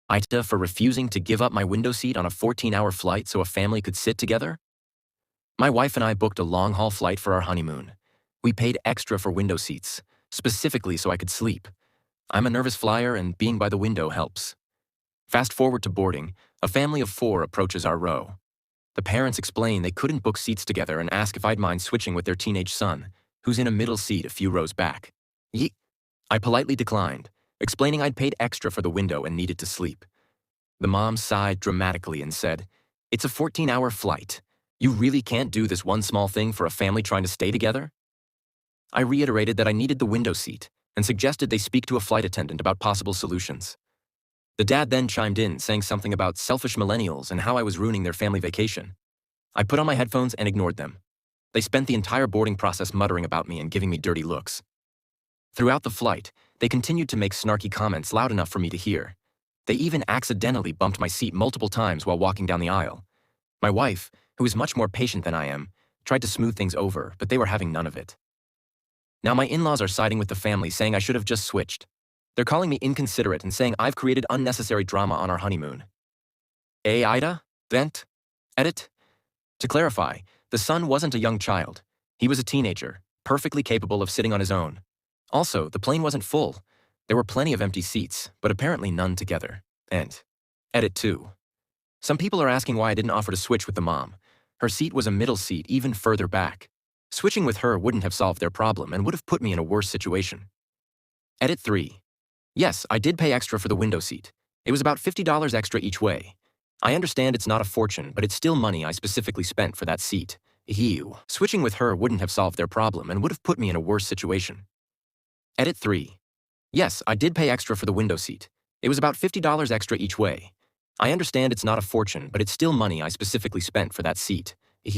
Ita for refusing to give up my window seat on a 14-hour flight so a family could sit together? My wife and I booked a long-haul flight for our honeymoon. We paid extra for window seats, specifically so I could sleep. I'm a nervous flyer and being by the window helps. Fast forward to boarding, a family of 4 approaches our row. The parents explain they couldn't book seats together and ask if I'd mind switching with their teenage son, who's in a middle seat a few rows back. I politely declined, explaining I'd paid extra for the window and needed to sleep. The mom sighed dramatically and said, "It's a 14-hour flight. You really can't do this one small thing for a family trying to stay together?" I reiterated that I needed the window seat and suggested they speak to a flight attendant about possible solutions. The dad then chimed in, saying something about selfish millennials and how I was ruining their family vacation. I put on my headphones and ignored them. They spent the entire boarding process muttering about me and giving me dirty looks. Throughout the flight, they continued to make snarky comments loud enough for me to hear. They even accidentally bumped my seat multiple times while walking down the aisle. My wife, who is much more patient than I am, tried to smooth things over, but they were having none of it. Now my in-laws are siding with the family, saying I should have just switched. They're calling me inconsiderate and saying I've created unnecessary drama on our honeymoon. Ida? Vent? Edit? To clarify, the son wasn't a young child. He was a teenager, perfectly capable of sitting on his own. Also, the plane wasn't full. There were plenty of empty seats, but apparently none together. End. Edit 2. Some people are asking why I didn't offer to switch with the mom. Her seat was a middle seat even further back. Switching with her wouldn't have solved their problem and would have put me in a worse situation. Edit 3. Yes, I did pay extra for the window seat. It was about $50 extra each way. I understand it's not a fortune, but it's still money I specifically spent for that seat. Ew. Switching with her wouldn't have solved their problem and would have put me in a worse situation. Edit 3. Yes, I did pay extra for the window seat. It was about $50 extra each way. I understand it's not a fortune, but it's still money I specifically spent for that seat.